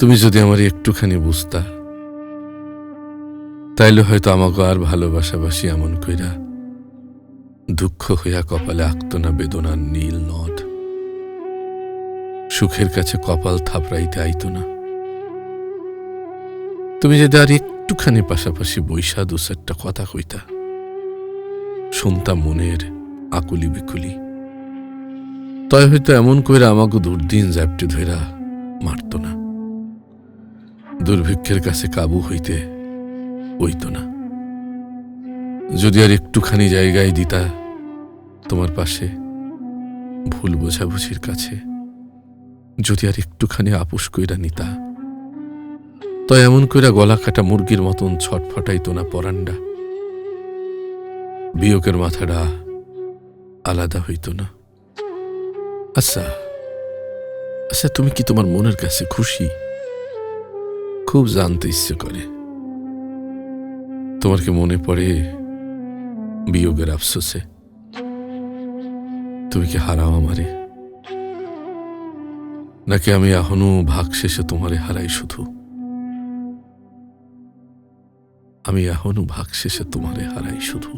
তুমি যদি আমার একটুখানি বুঝতা, তাইলে হয়তো আমাকে আর ভালোবাসাবাসি এমন কইরা দুঃখ হইয়া কপালে আঁকত না বেদনার নীল নদ, সুখের কাছে কপাল থাপড়াইতে আইত না। তুমি যদি আর একটুখানি পাশাপাশি বৈশা দু চারটা কথা কইতা, শুনতাম মনের আকুলি বিকুলি, তয় হয়তো এমন কইরা আমাকে দুর্দিন জ্যাপটে ধইরা মারত না, দুর্ভিক্ষের কাছে কাবু হইতে হইত না। যদি আর একটুখানি জায়গায় দিতা তোমার পাশে, ভুল বোঝাবুঝির কাছে যদি আর একটুখানি আপুস কইরা নিতা, তো এমন কইরা গলা কাটা মুরগির মতন ছটফটাইত না পরান্ডা, বিয়োগের মাথাটা আলাদা হইত না। আচ্ছা আচ্ছা, তুমি কি তোমার মনের কাছে খুশি? খুব জানতে ইচ্ছে করে, তোমার কি মনে পড়ে বিয়োগের আফসোসে? তুমি কি হারাও আমারে, নাকি আমি এখনো ভাগ শেষে তোমারে হারাই? শুধু আমি এখনো ভাগ শেষে তোমারে হারাই শুধু।